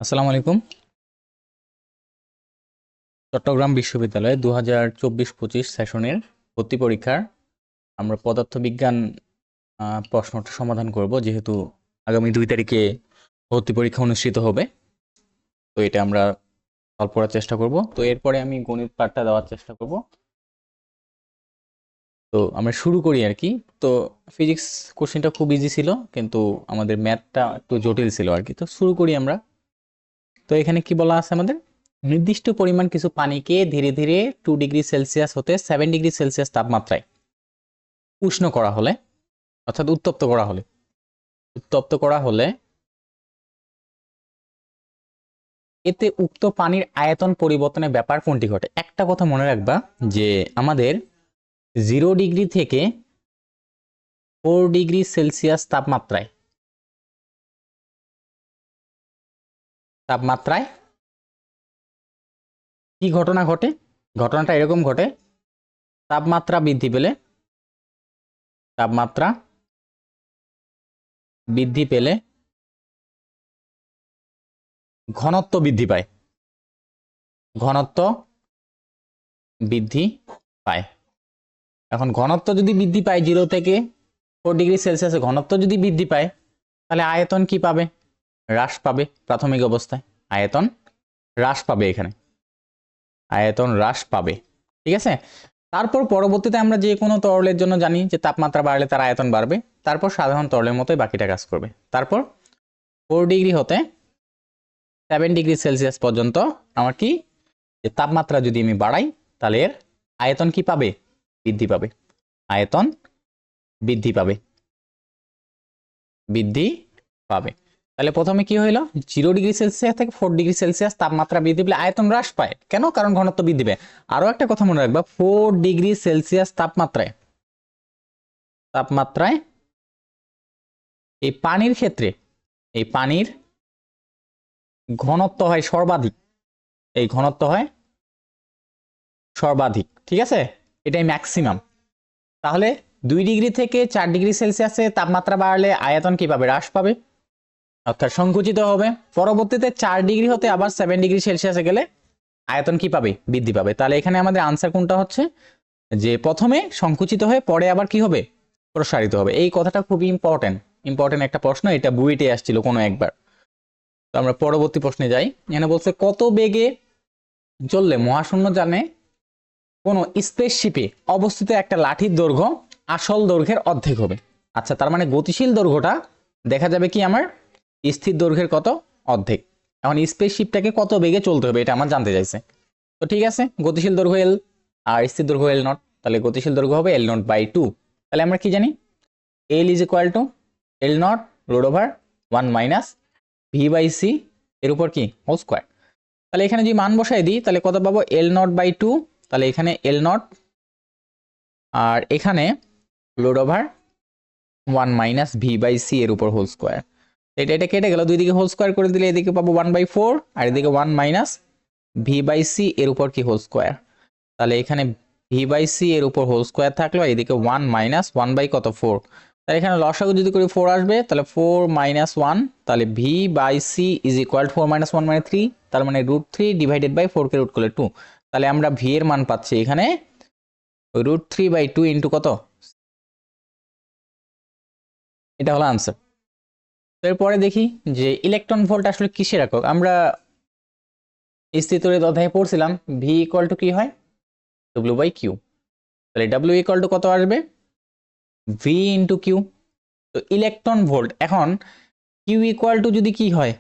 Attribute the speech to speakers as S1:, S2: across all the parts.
S1: আসসালামু আলাইকুম। চট্টগ্রাম বিশ্ববিদ্যালয়ে 2024-25 সেশনের ভর্তি পরীক্ষার আমরা পদার্থবিজ্ঞান প্রশ্নটা সমাধান করব, যেহেতু আগামী 2 তারিখে ভর্তি পরীক্ষা অনুষ্ঠিত হবে। তো এটা আমরা সলভ করার চেষ্টা করব। তো এরপরে আমি গণিত পাঠটা দেওয়ার চেষ্টা করব। তো আমরা শুরু করি আর কি। তো ফিজিক্স কোশ্চেনটা খুব ইজি ছিল, কিন্তু আমাদের ম্যাথটা একটু জটিল ছিল আর কি। তো শুরু করি আমরা। তো এখানে কি বলা আছে আমাদের, নির্দিষ্ট পরিমাণ কিছু পানিকে ধীরে ধীরে 2 ডিগ্রি সেলসিয়াস হতে 7 ডিগ্রি সেলসিয়াস তাপমাত্রায় উষ্ণ করা হলে, অর্থাৎ উত্তপ্ত করা হলে এতে উক্ত পানির আয়তন পরিবর্তনের ব্যাপার কোনটি ঘটে। একটা কথা মনে রাখবা যে আমাদের 0 ডিগ্রি থেকে 4 ডিগ্রি সেলসিয়াস তাপমাত্রায় কি ঘটনা ঘটে। ঘটনাটা এরকম ঘটে, তাপমাত্রা বৃদ্ধি পেলে তাপমাত্রা বৃদ্ধি পেলে ঘনত্ব বৃদ্ধি পায়। ঘনত্ব বৃদ্ধি পায়। এখন ঘনত্ব যদি বৃদ্ধি পায় 0 থেকে 4 ডিগ্রি সেলসিয়াসে, ঘনত্ব যদি বৃদ্ধি পায়, তাহলে আয়তন কি পাবে? হ্রাস পাবে। প্রাথমিক অবস্থায় আয়তন হ্রাস পাবে, এখানে আয়তন হ্রাস পাবে। ঠিক আছে। তারপর পরবর্তীতে আমরা যে কোনো তরলের জন্য জানি যে তাপমাত্রা বাড়লে তার আয়তন বাড়বে। তারপর সাধারণ তরলের মতোই বাকিটা কাজ করবে। তারপর 4 ডিগ্রি হতে 7 ডিগ্রি সেলসিয়াস পর্যন্ত আমার কি, যে তাপমাত্রা যদি আমি বাড়াই, তাহলে এর আয়তন কি পাবে? বৃদ্ধি পাবে। আয়তন বৃদ্ধি পাবে, বৃদ্ধি পাবে। তাহলে প্রথমে কি হইলো, 0 ডিগ্রি সেলসিয়াস থেকে 4 ডিগ্রি সেলসিয়াস তাপমাত্রা বৃদ্ধি পেলে আয়তন হ্রাস পায়। কেন? কারণ ঘনত্ব বৃদ্ধি পায়। আরো একটা কথা মনে রাখবা, 4 ডিগ্রি সেলসিয়াস তাপমাত্রায় তাপমাত্রায় এই পানির ক্ষেত্রে, এই পানির ঘনত্ব হয় সর্বাধিক। এই ঘনত্ব হয় সর্বাধিক। ঠিক আছে, এটাই ম্যাক্সিমাম। তাহলে 2 ডিগ্রি থেকে 4 ডিগ্রি সেলসিয়াসে তাপমাত্রা বাড়লে আয়তন কি পাবে? হ্রাস পাবে, অর্থাৎ সংকুচিত হবে। পরবর্তীতে 4 ডিগ্রি হতে আবার 7 ডিগ্রি সেলসিয়াসে গেলে আয়তন কি পাবে? বৃদ্ধি পাবে। তাহলে এখানে আমাদের আনসার কোনটা হচ্ছে, যে প্রথমে সংকুচিত হয়ে পরে আবার কি হবে? প্রসারিত হবে। এই কথাটা খুবই ইম্পর্টেন্ট একটা প্রশ্ন, এটা বুয়েটে আসছিল কোনো একবার। তো আমরা পরবর্তী প্রশ্নে যাই। এখানে বলছে কত বেগে চললে মহাশূন্য যানে কোনো স্পেসশিপে অবস্থিত একটা লাঠির দৈর্ঘ্য আসল দৈর্ঘ্যের অর্ধেক হবে। আচ্ছা, তার মানে গতিশীল দৈর্ঘ্যটা দেখা যাবে কি আমার স্থির দৈর্ঘ্যের কত? অর্ধেক। এখন স্পেসশিপটাকে কত বেগে চলতে হবে এটা আমার জানতে চাইছে। তো ঠিক আছে, গতিশীল দৈর্ঘ্য এল আর স্থির দৈর্ঘ্য এল নট, তাহলে গতিশীল দৈর্ঘ্য হবে L0/2। তাহলে আমরা কি জানি, L is equal two L0 road over 1 minus V/c এর উপর কি হোল স্কোয়ার। তাহলে এখানে যদি মান বসাই দিই, তাহলে কত পাবো? L0/2। তাহলে এখানে L0 আর এখানে রোড ওভার 1 মাইনাস V/c এর উপর হোল স্কোয়ার। এটা কেটে গেল, দুই দিকে হোল স্কোয়ার করে দিলে এদিকে পাবো 1/4 আর এদিকে 1 মাইনাস V/c এর উপর কি হোল স্কোয়ার। তাহলে এখানে V/c এর উপর হোল স্কোয়ার থাকলো, এদিকে 1 মাইনাস 1/কত 4। তাহলে এখানে লসাগু যদি করি 4 আসবে, তাহলে 4 মাইনাস 1, তাহলে V/c ইজ ইকুয়াল 4 মাইনাস 1 মানে 3। তার মানে √3 ডিভাইডেড বাই 4 কে রুট করলে 2। তাহলে আমরা V এর মান পাচ্ছি এখানে √3/2 ইন্টু কত, এটা হলো আনসার। এরপরে দেখি যে ইলেকট্রন ভোল্ট আসলে কিসের একক। আমরা স্থিতিতড়িৎ অধ্যায়ে পড়ছিলাম V ইকুয়াল টু কি হয়, W/Q। তাহলে W ইকুয়াল টু কত আসবে? V into Q. তো ইলেকট্রন ভোল্ট, এখন কিউ ইকুয়াল টু যদি কি হয়,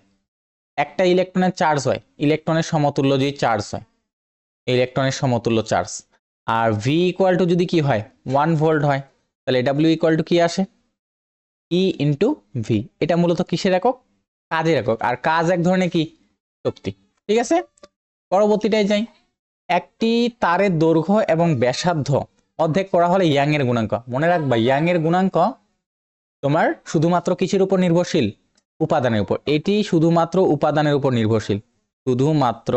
S1: একটা ইলেকট্রনের চার্জ হয়, ইলেকট্রনের সমতুল্য যদি চার্জ হয়, ইলেকট্রনের সমতুল্য চার্জ, আর V ইকুয়াল টু যদি কি হয়, 1 ভোল্ট হয়, তাহলে W ইকুয়াল টু কি আসে? E into V. এটা মূলত কিসের একক? কাজের একক। আর কাজ এক ধরনের কি, শক্তি। ঠিক আছে, পরবর্তীটায় যাই। একটি তারের দৈর্ঘ্য এবং ব্যাসার্ধ অর্ধেক করা হলে ইয়াং এর গুণাঙ্ক। মনে রাখবা, ইয়াং এর গুণাঙ্ক তোমার শুধুমাত্র কিসের উপর নির্ভরশীল? উপাদানের উপর। এটি শুধুমাত্র উপাদানের উপর নির্ভরশীল, শুধুমাত্র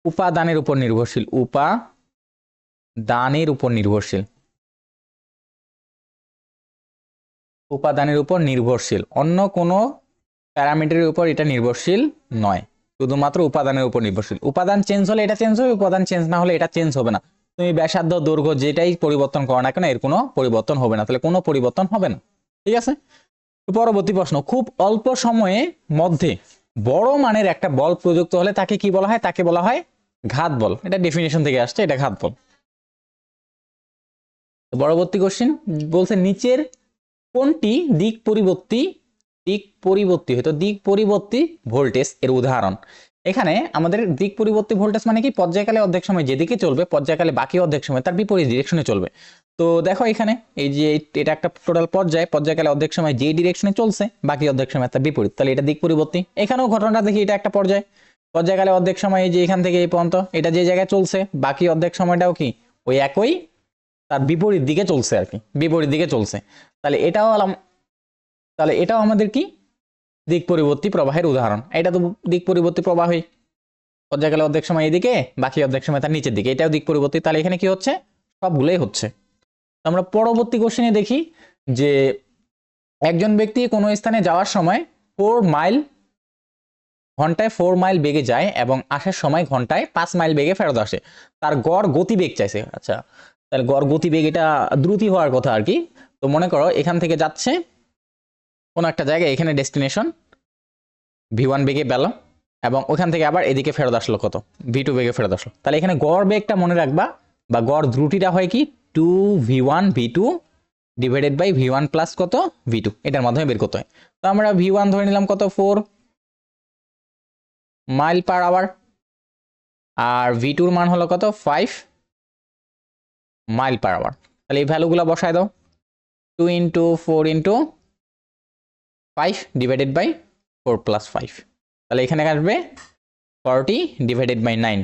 S1: উপাদানের উপর নির্ভরশীল, উপাদানের উপর নির্ভরশীল, উপাদানের উপর নির্ভরশীল। অন্য কোনো প্যারামিটারের উপর এটা নির্ভরশীল নয়, শুধুমাত্র উপাদানের উপর নির্ভরশীল। উপাদান চেঞ্জ হলে এটা চেঞ্জ হবে, উপাদান চেঞ্জ না হলে এটা চেঞ্জ হবে না। তুমি ব্যাসার্ধ দৈর্ঘ্য যেটাই পরিবর্তন করো না কেন এর কোনো পরিবর্তন হবে না, তাহলে কোনো পরিবর্তন হবে না। ঠিক আছে, পরবর্তী প্রশ্ন, খুব অল্প সময়ে মধ্যে বড় মানের একটা বল প্রযুক্ত হলে তাকে কি বলা হয়? তাকে বলা হয় ঘাত বল। এটা ডেফিনেশন থেকে আসছে, এটা ঘাত বল। পরবর্তী কোশ্চেন বলছে নিচের কোনটি দিক পরিবর্তী ভোল্টেজ এর উদাহরণ? এখানে আমাদের দিক পরিবর্তী ভোল্টেজ মানে কি? পর্যায়কালে অর্ধেক সময় যেদিকে চলবে, পর্যায়কালে বাকি অর্ধেক সময় তার বিপরীত ডিরেকশনে চলবে। তো দেখো এখানে এই যে এটা একটা টোটাল পর্যায়কালে অর্ধেক সময় যে ডিরেকশনে চলছে, বাকি অর্ধেক সময় তার বিপরীত, তাহলে এটা দিক পরিবর্তী। এখানেও ঘটনাটা দেখি, এটা একটা পর্যায়কালে অর্ধেক সময় এই যে এখান থেকে এই পর্যন্ত এটা যে জায়গায় চলছে, বাকি অর্ধেক সময়টাও কি ওই একই তার বিপরীত দিকে চলছে আর কি, বিপরীত দিকে চলছে। তাহলে এটাও আমাদের কি দিক পরিবর্তী প্রবাহের উদাহরণ। এটা তো দিক পরিবর্তী প্রবাহই, পর্যায়কালে অর্ধেক সময় এদিকে, বাকি অর্ধেক সময় তার নিচের দিকে, এটাও দিক পরিবর্তী। তাহলে এখানে কি হচ্ছে? সবগুলোই হচ্ছে। আমরা পরবর্তী কোশ্চেনে দেখি যে একজন ব্যক্তি কোনো স্থানে যাওয়ার সময় ঘন্টায় 4 মাইল বেগে যায় এবং আসার সময় ঘন্টায় 5 মাইল বেগে ফেরত আসে। তার গড় গতিবেগ চাইছে। আচ্ছা, তাহলে গড় গতিবেগ এটা দ্রুতই হওয়ার কথা আর কি। তো মনে করো এখান থেকে যাচ্ছে কোনো একটা জায়গায়, এখানে ডেস্টিনেশন v1 বেগে গেল এবং ওখান থেকে আবার এদিকে ফেরত আসলো কত? v2 বেগে ফেরত আসলো। তাহলে এখানে গড় বেগটা মনে রাখবা, বা গড় দ্রুতিটা হয় কি 2v1 v2 divided by v1 plus কত v2, এটার মাধ্যমে বের করতে হয়। তো আমরা v1 ধরে নিলাম কত 4 মাইল পার আওয়ার, আর v2 এর মান হলো কত 5 মাইল পার আওয়ার। তাহলে এই ভ্যালুগুলো বসায় দাও, 2 into 4 into 5 divided by 4 plus 5, তাহলে এখানে আসবে 40 ডিভাইডেড বাই 9,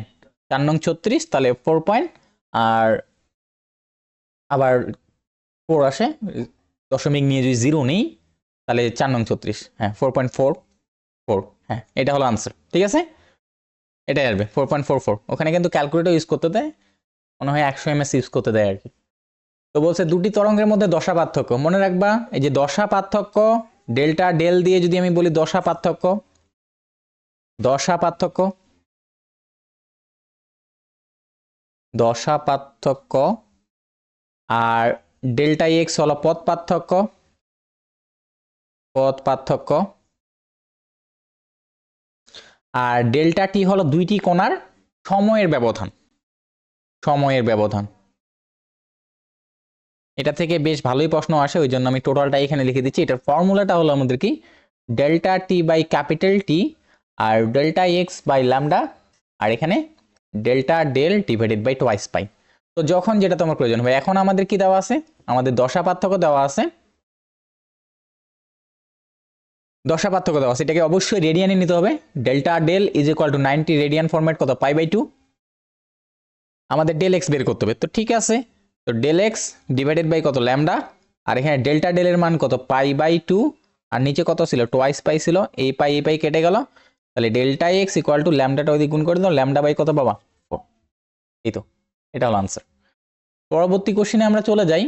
S1: 4 নং 36, তাহলে 4 পয়েন্ট, আর আবার 4 আসে, দশমিক নিয়ে যদি 0 নেই তাহলে 4 নং 36, হ্যাঁ 4.44, হ্যাঁ এটা হলো আনসার। ঠিক আছে, এটাই আসবে 4.44। ওখানে কিন্তু ক্যালকুলেটর ইউজ করতে দেয়, মনে হয় 100 ms ইউজ করতে দেয় আর কি। তো বলছে দুটি তরঙ্গের মধ্যে দশা পার্থক্য, মনে রাখবা এই যে দশা পার্থক্য, ডেল্টা ডেল দিয়ে যদি আমি বলি দশা পার্থক্য আর ডেল্টা এক্স হলো পথ পার্থক্য, আর ডেল্টা টি হলো দুইটি কোণার সময়ের ব্যবধান। এটা থেকে বেশ ভালোই প্রশ্ন আসে, ওই জন্য আমি টোটালটা এখানে লিখে দিচ্ছি। এটার ফর্মুলাটা হলো আমাদের কি delta T by capital T, আর ডেল্টা এক্স বাই ল্যামডা, আর এখানে delta del divided by twice pi. তো যখন যেটা তোমার প্রয়োজন হবে। এখন আমাদের কি দেওয়া আছে? আমাদের দশা পার্থক্য দেওয়া আছে, এটাকে অবশ্যই রেডিয়ানে নিতে হবে। Delta del is equal to 90 radian format কত π/2, আমাদের ডেল এক্স বের করতে হবে। তো ঠিক আছে, তো ডেল এক্স ডিভাইডেড বাই কত ল্যামডা, আর এখানে ডেল্টা ডেলের মান কত π/2, আর নিচে কত ছিল টোয়াইস পাই ছিল, এই পাই কেটে গেল, তাহলে ডেল্টা এক্স ইকুয়াল টু ল্যামডাটা ওই গুণ করে দাও, ল্যামডা বাই কত বাবা 4। এই তো এটা হলো আনসার। পরবর্তী কোশ্চেনে আমরা চলে যাই।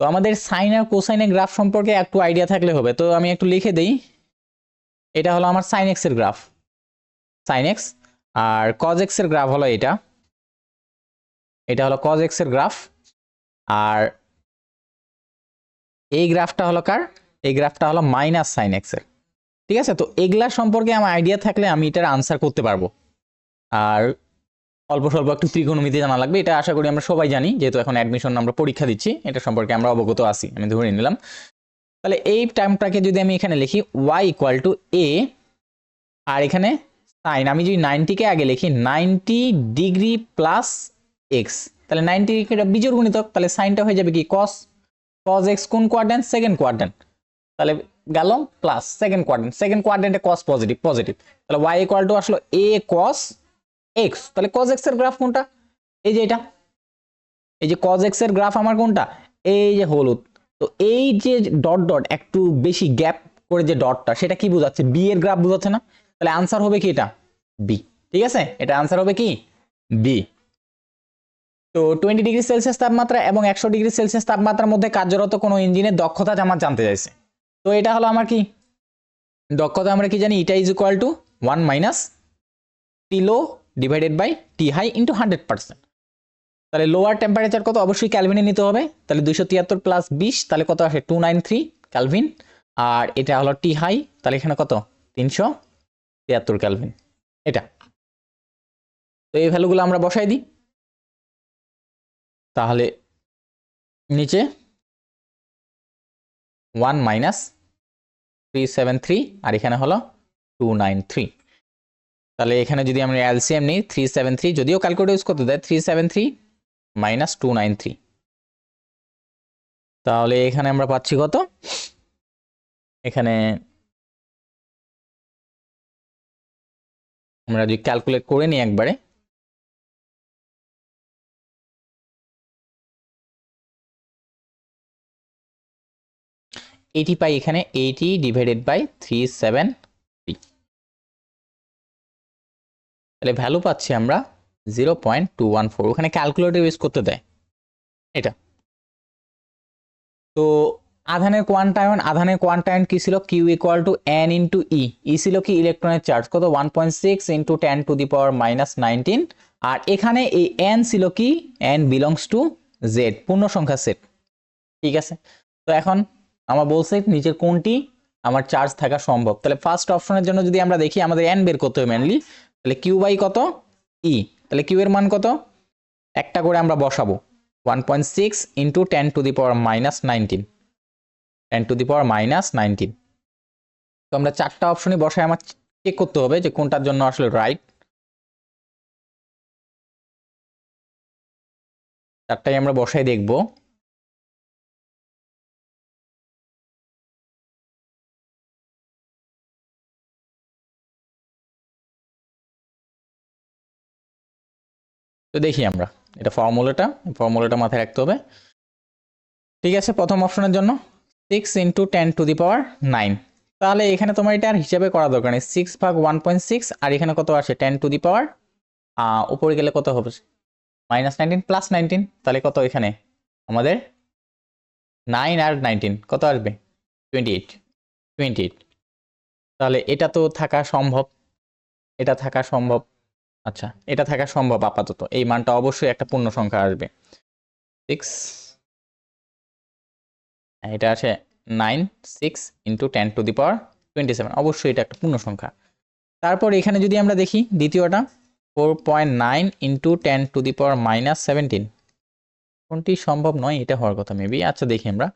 S1: তো আমাদের সাইন আর কোসাইনের গ্রাফ সম্পর্কে একটু আইডিয়া থাকলে হবে, তো আমি একটু লিখে দেই। এটা হলো আমার সাইন এক্স এর গ্রাফ, সাইন এক্স, আর কজ এক্স এর গ্রাফ হলো এটা হলো কজ এক্স এর গ্রাফ, আর এই গ্রাফটা হলো কার? এই গ্রাফটা হলো মাইনাস সাইন এক্স এর। ঠিক আছে, তো এগুলা সম্পর্কে আমার আইডিয়া থাকলে আমি এটার আনসার করতে পারবো। আর অল্প স্বল্প একটু ত্রিকোণমিতি জানা লাগবে, এটা আশা করি আমরা সবাই জানি, যেহেতু এখন অ্যাডমিশন আমরা পরীক্ষা দিচ্ছি, এটা সম্পর্কে আমরা অবগত আছি, আমি ধরে নিলাম। তাহলে এই টার্মটাকে যদি আমি এখানে লিখি y ইকুয়াল টু a, আর এখানে সাইন আমি যদি 90-কে আগে লিখি 90 ডিগ্রি প্লাস এক্স, তাহলে 90 এটা বিজোড় গুণিতক, তাহলে সাইনটা হয়ে যাবে কি cos এক্স কোন কোয়াড্রেন্ট? সেকেন্ড কোয়াড্রেন্ট, তাহলে গেল প্লাস সেকেন্ড কোয়াড্রেন্টে cos পজিটিভ, তাহলে y ইকুয়াল টু আসলো a cos x। তাহলে cos x এর গ্রাফ কোনটা? এই যে এটা, এই যে cos x এর গ্রাফ আমার কোনটা? এই যে হলুদ। তো এই যে ডট ডট একটু বেশি গ্যাপ করে যে ডটটা, সেটা কি বোঝাচ্ছে? বি এর গ্রাফ বোঝাচ্ছে না? তাহলে আনসার হবে কি এটা বি। ঠিক আছে, এটা আনসার হবে কি বি। তো 20 ডিগ্রি সেলসিয়াস তাপমাত্রা এবং 100 ডিগ্রি সেলসিয়াস তাপমাত্রার মধ্যে কার্যরত কোনো ইঞ্জিনের দক্ষতা আমার জানতে চাইছে। তো এটা হলো আমার কি দক্ষতা আমরা কি জানি, eta is equal to 1 minus T low divided by T high into 100%। তাহলে লোয়ার টেম্পারেচার কত, অবশ্যই ক্যালভিনে নিতে হবে। তাহলে 273 প্লাস 20 তাহলে কত আসে 293 ক্যালভিন। আর এটা হলো টি হাই, তাহলে এখানে কত 373 ক্যালভিন। এটা তো এই ভ্যালুগুলো আমরা বসাই দিই। তাহলে নিচে 1 মাইনাস 373 আর এখানে হলো 293। তাহলে এখানে যদি আমরা এলসিএম নিই 373, যদিও ক্যালকুলেটর ইউজ করতে দেয়, 373 মাইনাস 293, তাহলে এখানে আমরা পাচ্ছি কত, এখানে আমরা যদি ক্যালকুলেট করে নিই একবারে, এটি পাই এখানে 80 ডিভাইডেড বাই 373, তাহলে ভ্যালু পাচ্ছি আমরা 0.214। ওখানে ক্যালকুলেটর ইউজ করতে দেয় এটা। তো আধানের কোয়ান্টায়ন কি ছিল, Q equal to N into E. E ছিল কি ইলেকট্রনের চার্জ কত 1.6 into 10 to the power minus 19। আর এখানে এই এন ছিল কি, এন বিলংস টু জেড, পূর্ণ সংখ্যা সেট। ঠিক আছে, তো এখন আমার বলছে নিচের কোনটি আমার চার্জ থাকা সম্ভব। তাহলে ফার্স্ট অপশনের জন্য যদি আমরা দেখি, আমাদের এন বের করতে হবে মেনলি। তাহলে কিউ বাই কত ই, তাহলে কিউ এর মান কত, একটা করে আমরা বসাবো 1.6 into 10 to the power minus 19, 10 to the power minus 19। তো আমরা চারটা অপশনই বসাই, আমার চেক করতে হবে যে কোনটার জন্য আসলে রাইট। চারটাই আমরা বসাই দেখব। তো দেখি আমরা এটা ফর্মুলাটা মাথায় রাখতে হবে। ঠিক আছে, প্রথম অপশনের জন্য 6 ইন্টু 10 টু দি পাওয়ার 9, তাহলে এখানে তোমার এটা আর হিসাবে করা দরকার নেই, 6 ভাগ 1.6 আর এখানে কত আসে 10 টু দি পাওয়ার, উপরে গেলে কত হবে মাইনাস 19 প্লাস 19, তাহলে কত এখানে আমাদের 9 আর 19 কত আসবে 28। তাহলে এটা তো থাকা সম্ভব, এটা থাকা সম্ভব। আচ্ছা, এটা থাকা সম্ভব আপাতত, এই মানটা অবশ্যই একটা পূর্ণ সংখ্যা আসবে 6, এটা আসে 9 6 ইন্টু 10 টু দি পাওয়ার 27, অবশ্যই এটা একটা পূর্ণ সংখ্যা। তারপর এখানে যদি আমরা দেখি দ্বিতীয়টা 4.9 into 10 to the power minus 17, কোনটি সম্ভব নয়, এটা হওয়ার কথা মেবি। আচ্ছা দেখি আমরা,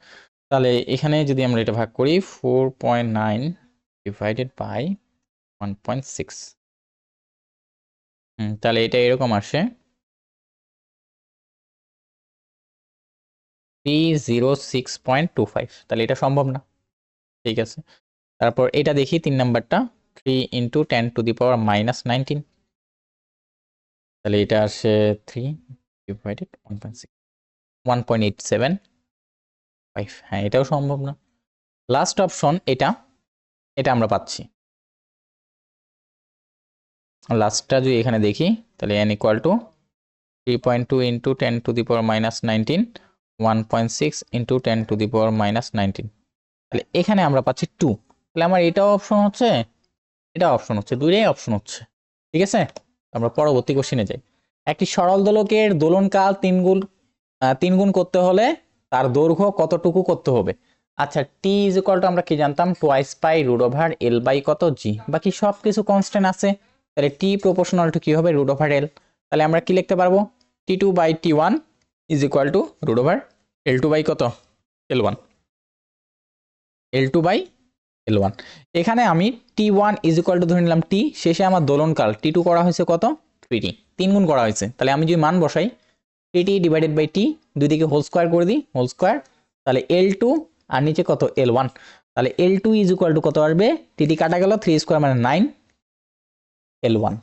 S1: তাহলে এখানে যদি আমরা এটা ভাগ করি 4.9 ডিভাইডেড বাই 1.6, তাহলে এটা এরকম আসে 306.25, তাহলে এটা সম্ভব না। ঠিক আছে, তারপর এটা দেখি 3 নাম্বারটা 3 into 10 to the power minus 19, তাহলে এটা আসে 3 ডিভাইডেড 1.6 1.875, হ্যাঁ এটাও সম্ভব না। লাস্ট অপশন এটা আমরা পাচ্ছি, লাস্টটা যদি এখানে দেখি তাহলে n equal to 3.2 into 10 to the power minus 19, 1.6 into 10 to the power minus 19, তাহলে এখানে আমরা পাচ্ছি 2। তাহলে আমার এটাও অপশন হচ্ছে, এটাও অপশন হচ্ছে, দুইটাই অপশন হচ্ছে। ঠিক আছে, আমরা পরবর্তী কোশ্চেনে যাই। একটি সরল দোলকের দোলনকাল 3 গুণ করতে হলে তার দৈর্ঘ্য কতটুকু করতে হবে। আচ্ছা, টি ইজ ইকুয়াল টু আমরা কি জানতাম, twice pi root over L by কত জি, বাকি সব কিছু কনস্ট্যান্ট আছে। তাহলে টি প্রপোর্শনাল টু কি হবে রুট ওভার এল, তাহলে আমরা কি লিখতে পারবো T2 by T1 is equal to root over L2 by কত L1, L2 বাই L1। এখানে আমি T1 ইজ ইকুয়াল টু ধরে নিলাম টি, শেষে আমার দোলনকাল T2 করা হয়েছে কত 3t, 3 গুণ করা হয়েছে। তাহলে আমি যদি মান বসাই টি ডিভাইডেড বাই টি, দুই দিকে হোল স্কোয়ার করে দিই, হোল স্কোয়ার, তাহলে L2 আর নিচে কত L1, তাহলে L2 ইজ ইকুয়াল টু কত আসবে, টি কাটা গেল 3 স্কোয়ার মানে 9, L1,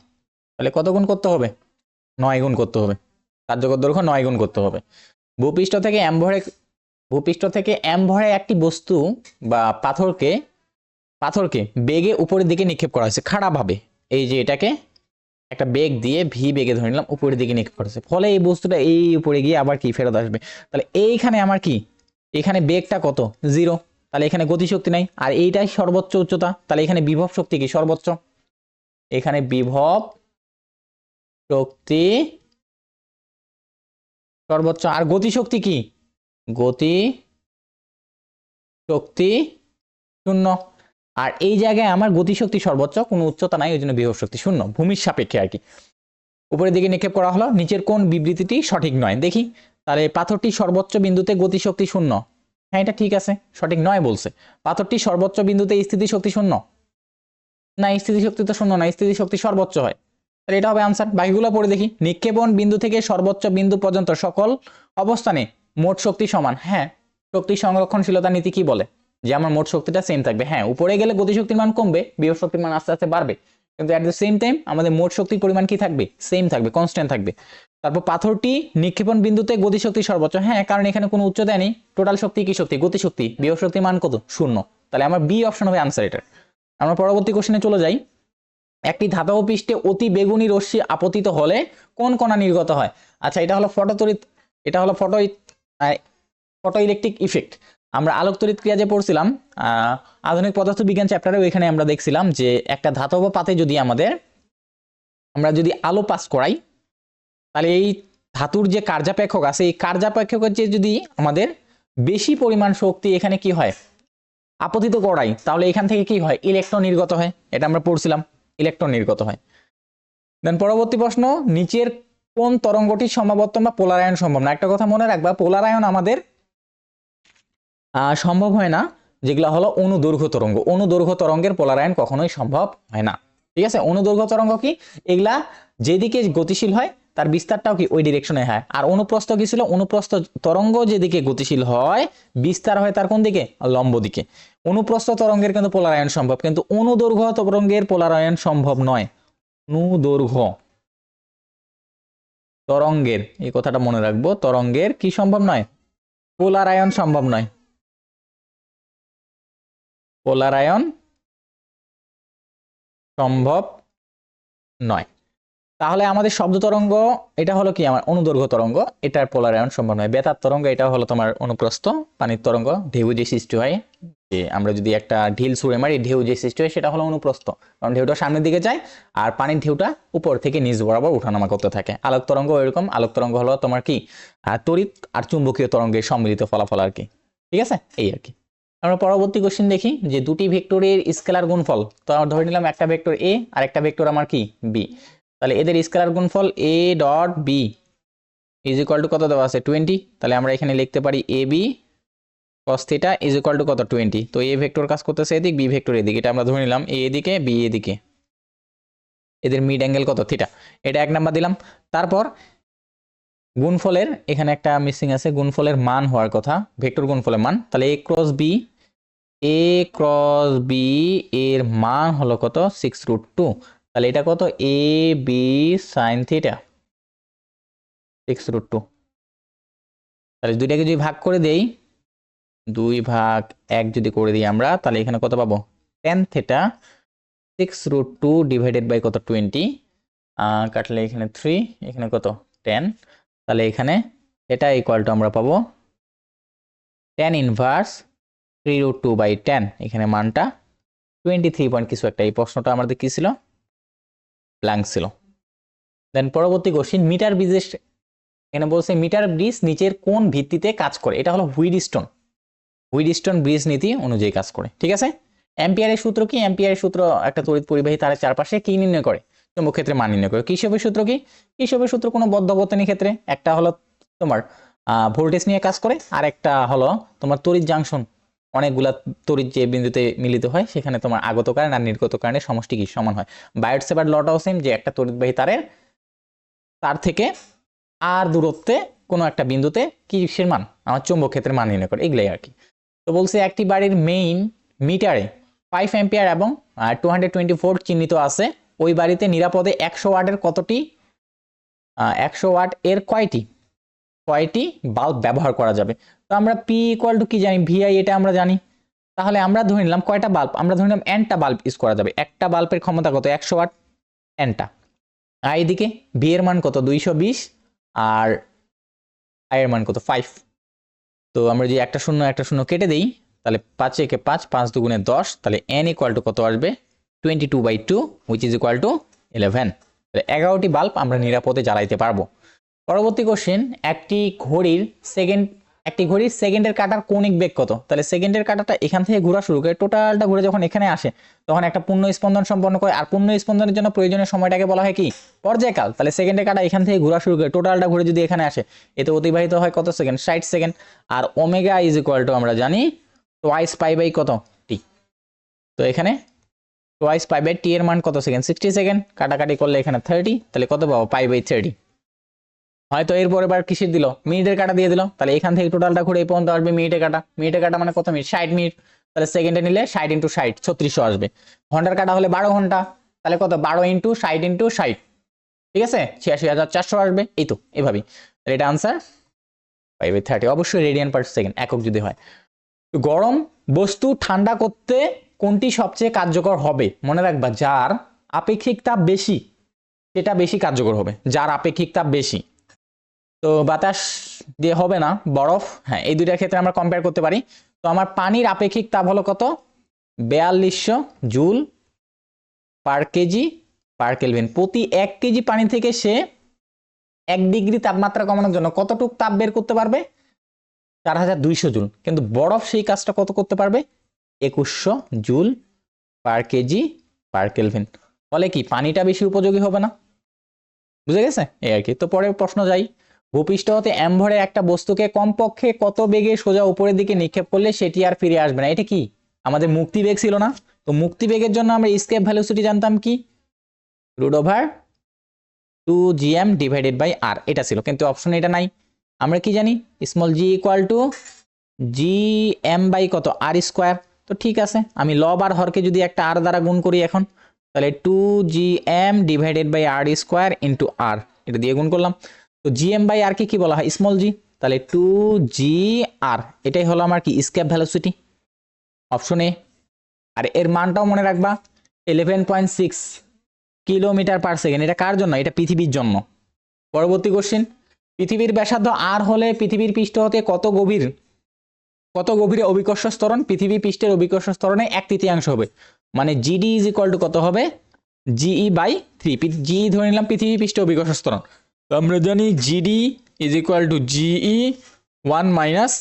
S1: তাহলে কত গুণ করতে হবে 9 গুণ করতে হবে, কার্যকর দৈর্ঘ্য 9 গুণ করতে হবে। ভূপৃষ্ঠ থেকে m ভরে একটি বস্তু বা পাথরকে বেগে উপরের দিকে নিক্ষেপ করা হয়েছে খাড়াভাবে, এই যে এটাকে একটা বেগ দিয়ে ভি বেগে ধরে নিলাম, উপরের দিকে নিক্ষেপ করা হয়েছে, ফলে এই বস্তুটা এই উপরে গিয়ে আবার কি ফেরত আসবে। তাহলে এইখানে আমার কি, এখানে বেগটা কত 0, তাহলে এখানে গতিশক্তি নাই, আর এইটাই সর্বোচ্চ উচ্চতা, তাহলে এখানে বিভব শক্তি কি সর্বোচ্চ, এখানে বিভব শক্তি সর্বোচ্চ। আর গতিশক্তি কি, গতি শক্তি শূন্য। আর এই জায়গায় আমার গতিশক্তি সর্বোচ্চ, কোনো উচ্চতা নাই, ওই জন্য বিভব শক্তি শূন্য, ভূমির সাপেক্ষে আর কি। উপরের দিকে নিক্ষেপ করা হলো, নিচের কোন বিবৃতিটি সঠিক নয় দেখি। তাহলে পাথরটি সর্বোচ্চ বিন্দুতে গতিশক্তি শূন্য, হ্যাঁ এটা ঠিক আছে, সঠিক নয় বলছে। পাথরটি সর্বোচ্চ বিন্দুতে স্থিতিশক্তি শূন্য, না স্থিতিশক্তি তো শূন্য না, স্থিতিশক্তি সর্বোচ্চ হয়, তাহলে এটা হবে আনসার। বাকিগুলো পড়ে দেখি। নিক্ষেপণ বিন্দু থেকে সর্বোচ্চ বিন্দু পর্যন্ত সকল অবস্থানে মোট শক্তি সমান, হ্যাঁ শক্তি সংরক্ষণশীলতা নীতি কি বলে যে আমার মোট শক্তিটা সেম থাকবে। হ্যাঁ উপরে গেলে গতিশক্তির মান কমবে, বিভব শক্তির মান আস্তে আস্তে বাড়বে, কিন্তু এট দ্য সেম টাইম আমাদের মোট শক্তির পরিমাণ কি থাকবে, সেম থাকবে, কনস্ট্যান্ট থাকবে। তারপর পাথরটি নিক্ষেপণ বিন্দুতে গতিশক্তি সর্বোচ্চ, হ্যাঁ কারণ এখানে কোনো উচ্চতা নেই, টোটাল শক্তি কি শক্তি, গতিশক্তি, বিভব শক্তির মান কত, শূন্য, তাহলে আমার বি অপশন হবে আনসার এটা। আমরা পরবর্তী কোশ্চেনে চলে যাই। একটি ধাতব পৃষ্ঠে অতি বেগুনি রশ্মি আপতিত হলে কোন কণা নির্গত হয়। আচ্ছা এটা হলো ফটোতড়িৎ, এটা হলো ফটো ইলেকট্রিক ইফেক্ট। আমরা আলোক তড়িৎ ক্রিয়া যে পড়ছিলাম আধুনিক পদার্থ বিজ্ঞান চ্যাপ্টারে, ওইখানে আমরা দেখছিলাম যে একটা ধাতব পাতে যদি আমরা যদি আলো পাস করাই, তাহলে এই ধাতুর যে কার্যাপেক্ষক আছে, এই কার্যাপেক্ষকের যে যদি আমাদের বেশি পরিমাণ শক্তি এখানে কি হয় আপতিত করাই, তাহলে এখান থেকে কি হয়, ইলেকট্রন নির্গত হয়, এটা আমরা পড়ছিলাম, ইলেকট্রন নির্গত হয়। দেন পরবর্তী প্রশ্ন, নিচের কোন তরঙ্গটির সমাবর্তন বা পোলারায়ন সম্ভব না। একটা কথা মনে রাখবা, পোলারায়ন আমাদের সম্ভব হয় না, যেগুলো হলো অনুদৈর্ঘ্য তরঙ্গ, অনুদৈর্ঘ্য তরঙ্গের পোলারায়ন কখনোই সম্ভব হয় না, ঠিক আছে। অনুদৈর্ঘ্য তরঙ্গ কি, এগুলা যেদিকে গতিশীল হয় তার বিস্তারটাও কি ওই ডিরেকশনে হয়। আর অনুপ্রস্থ কি ছিল, অনুপ্রস্থ তরঙ্গ যেদিকে গতিশীল হয় বিস্তার হয় তার কোন দিকে, লম্ব দিকে। অনুপ্রস্থ তরঙ্গের কিন্তু পোলারায়ন সম্ভব, কিন্তু অনুদৈর্ঘ্য তরঙ্গের পোলারায়ন সম্ভব নয়। অনুদৈর্ঘ্য তরঙ্গের, এই কথাটা মনে রাখবো, তরঙ্গের কি সম্ভব নয়, পোলারায়ন সম্ভব নয়, পোলারায়ন সম্ভব নয়। তাহলে আমাদের শব্দ তরঙ্গ এটা হলো কি আমার অনুদৈর্ঘ্য তরঙ্গ, এটার পোলারায়ন সম্ভব নয়। বেতার তরঙ্গ এটা হলো তোমার অনুপ্রস্থ, পানির তরঙ্গ, ঢেউ যে সৃষ্টি হয়, যে আমরা যদি একটা ঢিল ছুঁড়ে মারি ঢেউ যে সৃষ্টি হয় সেটা হলো অনুপ্রস্থ, কারণ ঢেউটা সামনের দিকে যায় আর পানির ঢেউটা উপর থেকে নিচ বরাবর উঠানামা করতে থাকে। আলোক তরঙ্গ এরকম, আলোক তরঙ্গ হলো তোমার কি তড়িৎ আর চুম্বকীয় তরঙ্গের সম্মিলিত ফলাফল আর কি, ঠিক আছে, এই আর কি। আমরা পরবর্তী কোশ্চেন দেখি যে দুটি ভেক্টরের স্কেলার গুণফল, তো আমরা ধরে নিলাম একটা ভেক্টর এ আর একটা ভেক্টর আমার কি বি, তাহলে এদের স্কেলার গুণফল A dot B is equal to কত দেওয়া আছে 20, তাহলে আমরা এখানে লিখতে পারি A B cos theta is equal to কত 20। তো এ ভেক্টর কাজ করতেছে এদিক, বি ভেক্টর এদিকে, এটা আমরা ধরে নিলাম এ এদিকে বি এদিকে, এদের মিড অ্যাঙ্গেল কত থিটা, এটা এক নাম্বার দিলাম। তারপর গুণফলের এখানে একটা মিসিং আছে, গুণফলের মান হওয়ার কথা, ভেক্টর গুণফলের মান, তাহলে এ ক্রস বি এর মান হলো কত 6√2, তাহলে এটা কত এ বি সাইন থিটা 6√2। তাহলে দুইটাকে যদি ভাগ করে দেই, 2/1 যদি করে দিই আমরা, তাহলে এখানে কত পাবো tan থিটা 6√2 ডিভাইডেড বাই কত 20, কাটলে এখানে 3, এখানে কত 10, তাহলে এখানে এটা ইকুয়াল টু আমরা পাবো tan ইনভার্স 3√2/10, এখানে মানটা 23 পয়েন্ট কিছু একটা। এই প্রশ্নটা আমাদের কি ছিল, ব্ল্যাঙ্ক ছিল। দেন পরবর্তী কোশ্চেন, মিটার ব্রিজের, এখানে বলছে মিটার ব্রিজ নিচের কোন ভিত্তিতে কাজ করে, এটা হলো হুইটস্টোন ব্রিজ নীতি অনুযায়ী কাজ করে, ঠিক আছে। অ্যাম্পিয়ারের সূত্র কি, অ্যাম্পিয়ারের সূত্র একটা তড়িৎ পরিবাহী তারের চারপাশে কি নির্ণয় করে, চৌম্বক ক্ষেত্রে মান নির্ণয় করে। কিসের সূত্র কি, কিসের সূত্র কোনো বদ্ধবর্তনী ক্ষেত্রে, একটা হলো তোমার ভোল্টেজ নিয়ে কাজ করে, আর একটা হলো তোমার তড়িৎ জাংশন, অনেকগুলা তড়িৎ যে বিন্দুতে মিলিত হয় সেখানে তোমার আগত কারেন্ট আর নির্গত কারেন্টের সমষ্টি কি সমান হয়। বায়োট-সেভার্ট লটাও সেম, যে একটা তড়িৎবাহী তার থেকে আর দূরত্বে কোনো একটা বিন্দুতে কিসের মান, আমার চৌম্বক ক্ষেত্রের মান নির্ণয় করে, এগুলাই আর কি। তো বলছে একটি বাড়ির মেইন মিটারে 5 অ্যাম্পিয়ার এবং 224 চিহ্নিত আছে, ওই বাড়িতে নিরাপদে 100 ওয়াটের কতটি 100 ওয়াট এর কয়টি বাল্ব ব্যবহার করা যাবে। তো আমরা পি ইকুয়াল টু কি জানি, ভিআই, এটা আমরা জানি। তাহলে আমরা ধরে নিলাম কয়টা বাল্ব, আমরা ধরে নিলাম এনটা বাল্ব ইউজ করা যাবে, একটা বাল্বের ক্ষমতা কত 100 ওয়াট এনটা। আর এদিকে ভি এর মান কত 220 আর আই এর মান কত 5। তো আমরা যে একটা শূন্য কেটে দেই, তাহলে 5 একে 5, 5 দুগুণে 10, তাহলে n ইকুয়াল টু কত আসবে 22/2 which is equal to 11। তাহলে 11টি বাল্ব আমরা নিরাপদে জ্বালাইতে পারবো। পরবর্তী কোশ্চেন, একটি ঘড়ির সেকেন্ডের কাঁটার কৌণিক বেগ কত? তাহলে সেকেন্ডের কাঁটাটা এখান থেকে ঘোরা শুরু করে টোটালটা ঘুরে যখন এখানে আসে তখন একটা পূর্ণ স্পন্দন সম্পন্ন করে, আর পূর্ণ স্পন্দনের জন্য প্রয়োজনীয় সময়টাকে বলা হয় কি পর্যায়কাল। তাহলে সেকেন্ডের কাঁটা এখান থেকে ঘোরা শুরু করে টোটালটা ঘুরে যদি এখানে আসে এতে অতিবাহিত হয় কত সেকেন্ড? 60 সেকেন্ড। আর ওমেগা ইজ ইকুয়াল টু আমরা জানি টোয়াইস পাই বাই কত টি। তো এখানে টোয়াইস পাই বাই টি এর মান কত সেকেন্ড? 60 সেকেন্ড। কাটাকাটি করলে এখানে 30, তাহলে কত পাবো? Pi by 30। হয়তো এরপর এবার কিসের দিল? মিনিটের কাটা দিয়ে দিল। তাহলে এখান থেকে টোটালটা ঘুরে এই পর্যন্ত আসবে মিনিটের কাটা মানে কত মিনিট? 60 মিনিট। তাহলে সেকেন্ডে নিলে 60 × 60 3600 আসবে। ঘন্টার কাটা হলে 12 ঘন্টা, তাহলে কত? 12 × 60 × 60, ঠিক আছে 86,400 আসবে। এই তো এভাবেই। তাহলে এটা আনসার 5/30। অবশ্যই রেডিয়ান পার সেকেন্ড একক যদি হয়। তো গরম বস্তু ঠান্ডা করতে কোনটি সবচেয়ে কার্যকর হবে? মনে রাখবা যার আপেক্ষিক তাপ বেশি সেটা বেশি কার্যকর হবে, যার আপেক্ষিক তাপ বেশি। তো বাতাস দিয়ে হবে না, বরফ, হ্যাঁ এই দুইটার ক্ষেত্রে আমরা কম্পেয়ার করতে পারি। তো আমার পানির আপেক্ষিক তাপ হলো কত? 4200 joule per kg per kelvin. প্রতি 1 কেজি পানি থেকে সে 1 ডিগ্রি তাপমাত্রা কমানোর জন্য কতটুকু তাপ বের করতে পারবে? 4200 জুল। কিন্তু বরফ সেই কাজটা কত করতে পারবে? 2100 joule per kg per kelvin. ফলে কি পানিটা বেশি উপযোগী হবে না? বুঝে গেছে এই আর কি। তো পরের প্রশ্ন যাই। ভূপৃষ্ঠ হতে ভরে একটা বস্তুকে কমপক্ষে কত বেগে সোজা উপরের দিকে নিক্ষেপ করলে সেটি আর ফিরে আসবে না? এটা কি আমাদের মুক্তিবেগ ছিল না? তো মুক্তিবেগের জন্য আমরা এসকেপ ভেলোসিটি জানতাম কি? √2gm ডিভাইডেড বাই r, এটা ছিল। কিন্তু অপশনে এটা নাই। আমরা কি জানি? Small g equal to gm by কত? r square. তো ঠিক আছে, আমি লব আর হরকে যদি একটা r দ্বারা গুণ করি এখন, তাহলে 2gm divided by r square into r, এটা দিয়ে গুণ করলাম। তো gm বাই r কে কি বলা হয়? Small g। তাহলে 2gr, এটাই হলো আমার কি এসকেপ ভেলোসিটি, অপশন এ। আর এর মানটাও মনে রাখবা 11.6 কিলোমিটার পার সেকেন্ড। এটা কার জন্য? এটা পৃথিবীর জন্য। পরবর্তী কোশ্চেন, পৃথিবীর ব্যাসার্ধ r হলে পৃথিবীর পৃষ্ঠ হতে কত গভীরে অভিকর্ষ ত্বরণ? পৃথিবী পৃষ্ঠের অভিকর্ষ ত্বরণে 1/3 হবে। মানে জিডি ইজ ইকুয়াল টু কত হবে? GE by 3। জিই ধরে নিলাম পৃথিবী পৃষ্ঠ অভিকর্ষ ত্বরণ। তো আমরা জানি G D is equal to G E 1 minus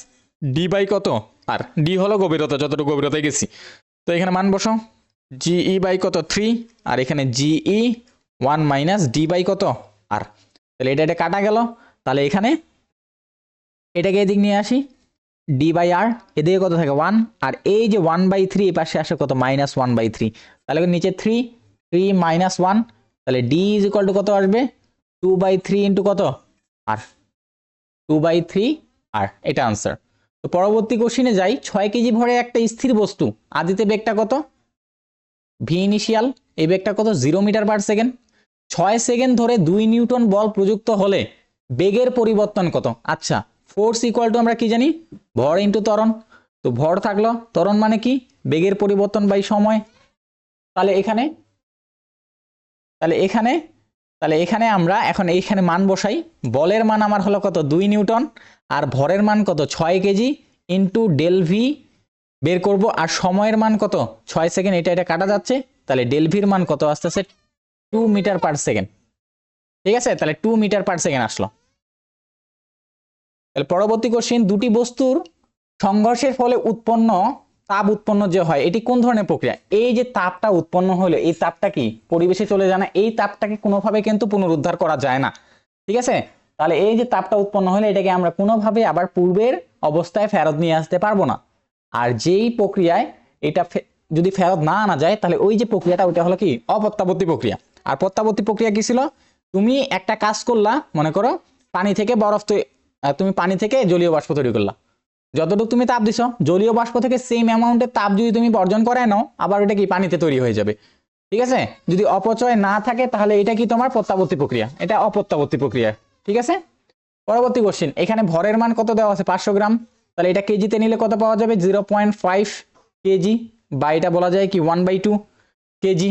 S1: D by কত? আর ডি হলো গভীরতা, যতটুকু গভীরতায় গেছি। তো এখানে মান বসাও, জিই বাই কত? 3, আর এখানে জিই 1 মাইনাস ডি বাই কত? আর। তাহলে এটা কাটা গেল। তাহলে এখানে এটাকে এদিক নিয়ে আসি, ডি বাই আর, এদিকে কত থাকে? 1, আর এই যে 1/3 এই পাশে আসে কত? -1/3। তাহলে নিচে 3 মাইনাস 1, তাহলে ডি ইজ ইকুয়াল টু কত আসবে? 2/3 ইন্টু কত? আর 2/3 আর, এটা আনসার। তো পরবর্তী কোশ্চিনে যাই। 6 কেজি ভরে একটা স্থির বস্তু, আদিতে বেগটা কত? ভি ইনিশিয়াল, এই বেগটা কত? 0 মিটার পার সেকেন্ড। 6 সেকেন্ড ধরে 2 নিউটন বল প্রযুক্ত হলে বেগের পরিবর্তন কত? আচ্ছা, ফোর্স ইকুয়াল টু আমরা কি জানি? ভর ইন্টু ত্বরণ। তো ভর থাকলো, ত্বরণ মানে কি? বেগের পরিবর্তন বাই সময়। তাহলে এখানে আমরা এখন এইখানে মান বসাই। বলের মান আমার হলো কত? 2 নিউটন, আর ভরের মান কত? 6 কেজি ইন্টু ডেল ভি বের করব। আর সময়ের মান কত? 6 সেকেন্ড। এটা কাটা যাচ্ছে, তাহলে ডেল ভির মান কত আসতেছে? 2 মিটার পার সেকেন্ড। ঠিক আছে, তাহলে 2 মিটার পার সেকেন্ড আসলো। তাহলে পরবর্তী কোশ্চেন, দুটি বস্তুর সংঘর্ষের ফলে তাপ উৎপন্ন যে হয় এটি কোন ধরনের প্রক্রিয়া? এই যে তাপটা উৎপন্ন হলো, এই তাপটা কি পরিবেশে চলে যায় না? এই তাপটাকে কোনোভাবে কিন্তু পুনরুদ্ধার করা যায় না, ঠিক আছে? তাহলে এই যে তাপটা উৎপন্ন হলে এটাকে আমরা কোনোভাবে আবার পূর্বের অবস্থায় ফেরত নিয়ে আসতে পারবো না। আর যেই প্রক্রিয়ায় এটা যদি ফেরত না আনা যায়, তাহলে ওই যে প্রক্রিয়াটা ওইটা হলো কি? অপ্রত্যাবর্তী প্রক্রিয়া। আর প্রত্যাবর্তী প্রক্রিয়া কি ছিল? তুমি একটা কাজ করলা, মনে করো পানি থেকে তুমি পানি থেকে জলীয় বাষ্প তৈরি করলা। যতটুকু তুমি তাপ দিছো, জলীয় বাষ্প থেকে সেম অ্যামাউন্টের তাপ যদি তুমি বর্জন করে নাও, আবার ওটা কি পানিতে তৈরি হয়ে যাবে, ঠিক আছে? যদি অপচয় না থাকে তাহলে এটা কি তোমার প্রত্যাবর্তী প্রক্রিয়া, এটা অপ্রত্যাবর্তী প্রক্রিয়া, ঠিক আছে? পরবর্তী কোশ্চেন, এখানে ভরের মান কত দেওয়া আছে? 500 গ্রাম। তাহলে এটা কেজিতে নিলে কত পাওয়া যাবে? 0.5 কেজি, বা এটা বলা যায় কি 1/2 কেজি।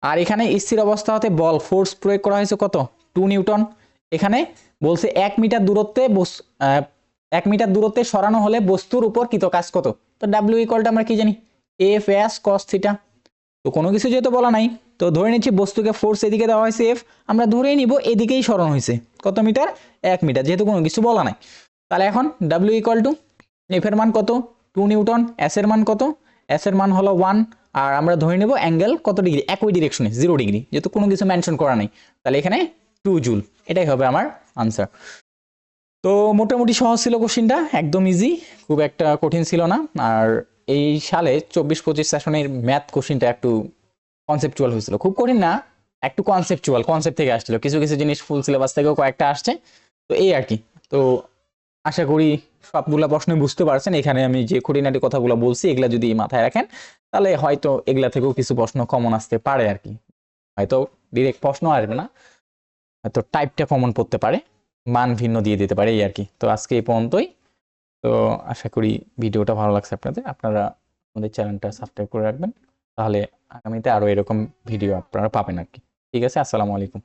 S1: আর এখানে স্থির অবস্থা হতে বল ফোর্স প্রয়োগ করা হয়েছে কত? 2 নিউটন। এখানে বলছে 1 মিটার দূরত্বে সরানো হলে বস্তুর উপর কৃত কাজ কত? তো ডাব্লিউ ইকুয়ালটা আমরা কি জানি এফ এস কস থিটা। তো কোনো কিছু যেহেতু বলা নাই, তো ধরে নিচ্ছি বস্তুকে ফোর্স এদিকে দেওয়া হয়েছে এফ, আমরা ধরেই নিব এদিকেই সরণ হয়েছে কত মিটার, 1 মিটার, যেহেতু কোনো কিছু বলা নাই। তাহলে এখন ডাব্লিউ ইকুয়াল টু এফ এর মান কত 2 নিউটন, এস এর মান কত, এস এর মান হলো 1, আর আমরা ধরে নেব অ্যাঙ্গেল কত ডিগ্রি, একই ডিরেকশনে 0 ডিগ্রি, যেহেতু কোনো কিছু মেনশন করা নাই। তাহলে এখানে 2 জুল, এটাই হবে আমার আনসার। তো মোটামুটি সহজ ছিল কোশ্চিনটা, একদম ইজি, খুব একটা কঠিন ছিল না। আর এই সালে 24-25 সেশনের ম্যাথ কোশ্চিনটা একটু কনসেপচুয়াল হয়েছিল, খুব কঠিন না, একটু কনসেপচুয়াল, কনসেপ্ট থেকে আসছিল, কিছু কিছু জিনিস ফুল সিলেবাস থেকেও কয়েকটা আসছে, তো এই আর কি। তো আশা করি সবগুলা প্রশ্ন বুঝতে পারছেন। এখানে আমি যে খুঁটিনাটি কথাগুলো বলছি এগুলা যদি মাথায় রাখেন তাহলে হয়তো এগুলা থেকেও কিছু প্রশ্ন কমন আসতে পারে আর কি, হয়তো ডিরেক্ট প্রশ্ন আসবে না, হয়তো টাইপটা কমন পড়তে পারে, মান ভিন্ন দিয়ে দিতে পারে, এই আর কি। তো আজকে এই পর্যন্তই। তো আশা করি ভিডিওটা ভালো লাগছে আপনাদের, আপনারা আমাদের চ্যানেলটা সাবস্ক্রাইব করে রাখবেন, তাহলে আগামীতে আরো এরকম ভিডিও আপনারা পাবেন আর কি। ঠিক আছে, আসসালামু আলাইকুম।